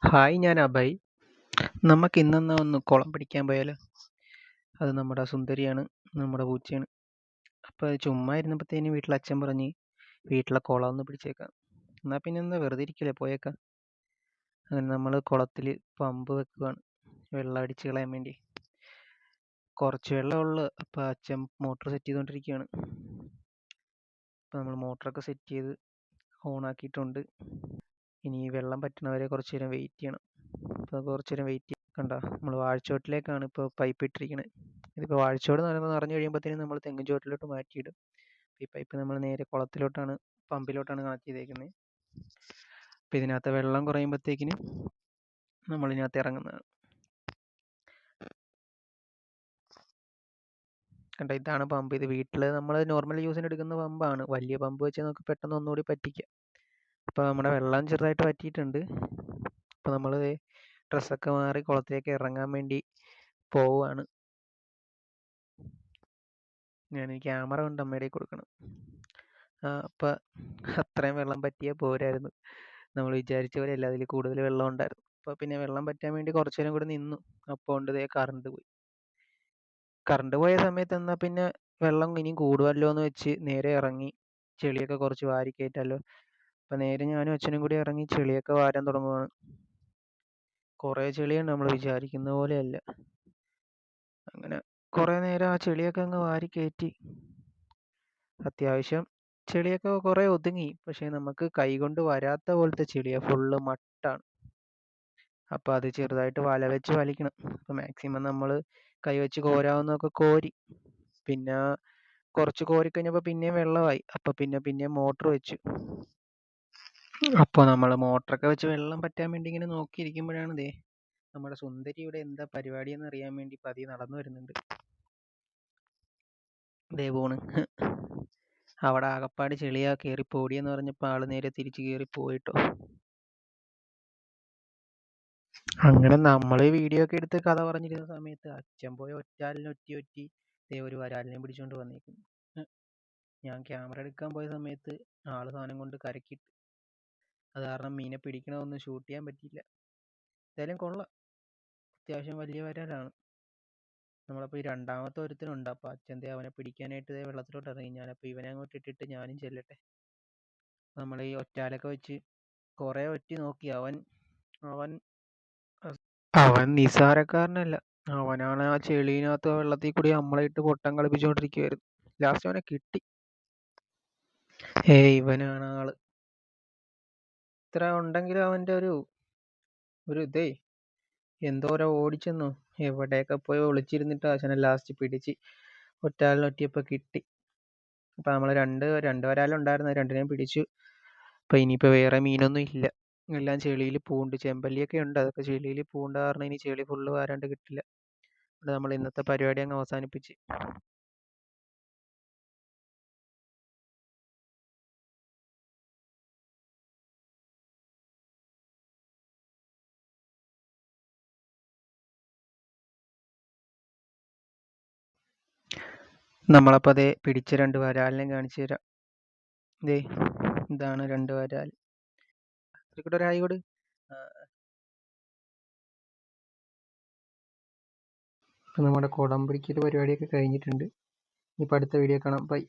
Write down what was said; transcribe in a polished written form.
Hi, ഞാൻ അഭയ്. നമുക്ക് ഇന്നെന്നാ ഒന്ന് കുളം പിടിക്കാൻ പോയാലോ? അത് നമ്മുടെ സുന്ദരിയാണ്, നമ്മുടെ പൂച്ചയാണ്. അപ്പോൾ അത് ചുമ്മാ ഇരുന്നപ്പോഴത്തേന് വീട്ടിൽ അച്ഛൻ പറഞ്ഞ് വീട്ടിലെ കുളം ഒന്ന് പിടിച്ചേക്കാം. എന്നാൽ പിന്നെ എന്താ വെറുതെ ഇരിക്കില്ലേ, പോയേക്കാം. അങ്ങനെ നമ്മൾ കുളത്തിൽ പമ്പ് വെക്കുകയാണ്, വെള്ളം അടിച്ച് കളയാൻ വേണ്ടി. കുറച്ച് വെള്ളമുള്ളു, അപ്പോൾ അച്ഛൻ മോട്ടർ സെറ്റ് ചെയ്തുകൊണ്ടിരിക്കുകയാണ്. അപ്പോൾ നമ്മൾ മോട്ടറൊക്കെ സെറ്റ് ചെയ്ത് ഓണാക്കിയിട്ടുണ്ട്. ഇനി വെള്ളം പറ്റുന്നവരെ കുറച്ച് നേരം വെയിറ്റ് ചെയ്യണം. അപ്പോൾ കുറച്ച് നേരം വെയിറ്റ് കണ്ട നമ്മൾ വാഴച്ചോട്ടിലേക്കാണ് ഇപ്പോൾ പൈപ്പ് ഇട്ടിരിക്കുന്നത്. ഇതിപ്പോൾ വാഴച്ചോട് നിറഞ്ഞു കഴിയുമ്പോഴത്തേനും നമ്മൾ തെങ്ങിൻ ചോട്ടിലോട്ട് മാറ്റിയിടും. ഈ പൈപ്പ് നമ്മൾ നേരെ കുളത്തിലോട്ടാണ്, പമ്പിലോട്ടാണ് കണക്ട് ചെയ്തേക്കുന്നത്. അപ്പോൾ ഇതിനകത്ത് വെള്ളം കുറയുമ്പോഴത്തേക്കിന് നമ്മളിതിനകത്ത് ഇറങ്ങുന്നതാണ്. കണ്ട, ഇതാണ് പമ്പ്. ഇത് വീട്ടിൽ നമ്മൾ നോർമൽ യൂസിന് എടുക്കുന്ന പമ്പാണ്. വലിയ പമ്പ് വെച്ച് നമുക്ക് പെട്ടെന്ന് ഒന്നുകൂടി പറ്റിക്കാം. അപ്പോൾ നമ്മുടെ വെള്ളം ചെറുതായിട്ട് പറ്റിയിട്ടുണ്ട്. അപ്പോൾ നമ്മൾ ഡ്രസ്സൊക്കെ മാറി കുളത്തിലേക്ക് ഇറങ്ങാൻ വേണ്ടി പോവുകയാണ്. ഞാൻ ക്യാമറ കൊണ്ട് അമ്മയുടെ കൊടുക്കണം. അപ്പം അത്രയും വെള്ളം പറ്റിയാൽ പോരായിരുന്നു. നമ്മൾ വിചാരിച്ച പോലെ അല്ല, അതിൽ കൂടുതൽ വെള്ളം ഉണ്ടായിരുന്നു. അപ്പോൾ പിന്നെ വെള്ളം പറ്റാൻ വേണ്ടി കുറച്ച് നേരം കൂടി നിന്നു. അപ്പോൾ ഉണ്ട് കറണ്ട് പോയി. കറണ്ട് പോയ സമയത്ത് എന്നാൽ പിന്നെ വെള്ളം ഇനിയും കൂടുമല്ലോ എന്ന് വെച്ച് നേരെ ഇറങ്ങി ചെളിയൊക്കെ കുറച്ച് വാരി കയറ്റാമല്ലോ. അപ്പം നേരെ ഞാനും അച്ഛനും കൂടി ഇറങ്ങി ചെളിയൊക്കെ വാരാൻ തുടങ്ങുകയാണ്. കുറേ ചെളിയാണ്, നമ്മൾ വിചാരിക്കുന്ന പോലെയല്ല. അങ്ങനെ കുറേ നേരം ആ ചെളിയൊക്കെ അങ്ങ് വാരി കയറ്റി. അത്യാവശ്യം ചെളിയൊക്കെ കുറേ ഒതുങ്ങി. പക്ഷേ നമുക്ക് കൈകൊണ്ട് വരാത്ത പോലത്തെ ചെളിയാണ്, ഫുള്ള് മട്ടാണ്. അപ്പോൾ അത് ചെറുതായിട്ട് വല വെച്ച് വലിക്കണം. അപ്പോൾ മാക്സിമം നമ്മൾ കൈ വെച്ച് കോരാവുന്നതൊക്കെ കോരി. പിന്നെ കുറച്ച് കോരിക്കഴിഞ്ഞപ്പോൾ പിന്നെയും വെള്ളമായി. അപ്പോൾ പിന്നെ മോട്ടർ വെച്ചു. അപ്പോൾ നമ്മൾ മോട്ടറൊക്കെ വെച്ച് വെള്ളം പറ്റാൻ വേണ്ടി ഇങ്ങനെ നോക്കിയിരിക്കുമ്പോഴാണ് നമ്മുടെ സുന്ദരി ഇവിടെ എന്താ പരിപാടി എന്ന് അറിയാൻ വേണ്ടി പതിയെ നടന്നു വരുന്നുണ്ട്. പോണ്. അവിടെ ആകപ്പാട് ചെളിയാ, കയറി പോടിയെന്ന് പറഞ്ഞപ്പോൾ ആള് നേരെ തിരിച്ച് കയറി പോയിട്ടോ. അങ്ങനെ നമ്മൾ വീഡിയോ ഒക്കെ എടുത്ത് കഥ പറഞ്ഞിരുന്ന സമയത്ത് അച്ഛൻ പോയി ഒറ്റാലിനെ ഒറ്റി ഒരു വരാലിനെ പിടിച്ചോണ്ട് വന്നേക്കുന്നു. ഞാൻ ക്യാമറ എടുക്കാൻ പോയ സമയത്ത് ആള് സാധനം കൊണ്ട് കരക്കിട്ട്. അത് കാരണം മീനെ പിടിക്കണതൊന്നും ഷൂട്ട് ചെയ്യാൻ പറ്റിയില്ല. എന്തായാലും കൊള്ളാം, അത്യാവശ്യം വലിയ വരാലാണ്. നമ്മളപ്പോൾ ഈ രണ്ടാമത്തെ ഒരുത്തനുണ്ട്. അപ്പോൾ അച്ഛൻ അവനെ പിടിക്കാനായിട്ട് വെള്ളത്തിലോട്ട് ഇറങ്ങി. ഞാനപ്പോൾ ഇവനെ അങ്ങോട്ട് ഇട്ടിട്ട് ഞാനും ചെല്ലട്ടെ. നമ്മൾ ഈ ഒറ്റാലൊക്കെ വെച്ച് കുറേ ഒറ്റി നോക്കി. അവൻ നിസാരക്കാരനല്ല. അവനാണ് ആ ചെളിനകത്ത് വെള്ളത്തിൽ കൂടി നമ്മളെ ഇട്ട് പൊട്ടം കളിപ്പിച്ചുകൊണ്ടിരിക്കുകയായിരുന്നു. ലാസ്റ്റ് അവനെ കിട്ടി. ഇവനാണ് ആള്. ഇത്ര ഉണ്ടെങ്കിലും അവൻ്റെ ഒരു എന്തോരം ഓടിച്ചെന്നോ, എവിടെയൊക്കെ പോയി ഒളിച്ചിരുന്നിട്ട് അവനെ ലാസ്റ്റ് പിടിച്ച് ഒറ്റാലിനൊറ്റിയപ്പോൾ കിട്ടി. അപ്പം നമ്മൾ രണ്ട് വരാലുണ്ടായിരുന്നു, രണ്ടിനെയും പിടിച്ചു. അപ്പം ഇനിയിപ്പോൾ വേറെ മീനൊന്നും ഇല്ല. എല്ലാം ചെളിയിൽ പൂണ്ട്. ചെമ്പല്ലിയൊക്കെ ഉണ്ട്, അതൊക്കെ ചെളിയിൽ പൂണ്ട കാരണം ഇനി ചെളി ഫുള്ള് വാരാണ്ട് കിട്ടില്ല. അത് നമ്മൾ ഇന്നത്തെ പരിപാടി അങ്ങ് അവസാനിപ്പിച്ച്. നമ്മളപ്പോൾ പിടിച്ച 2 വരാലിനെ കാണിച്ചു തരാം. ഇതാണ് 2 വരാൽ. ഒരു ഹായ് കൊടു. നമ്മുടെ കുടം പിടിക്കൽ പരിപാടിയൊക്കെ കഴിഞ്ഞിട്ടുണ്ട്. ഇനിയിപ്പോൾ അടുത്ത വീഡിയോ കാണാം. ബൈ.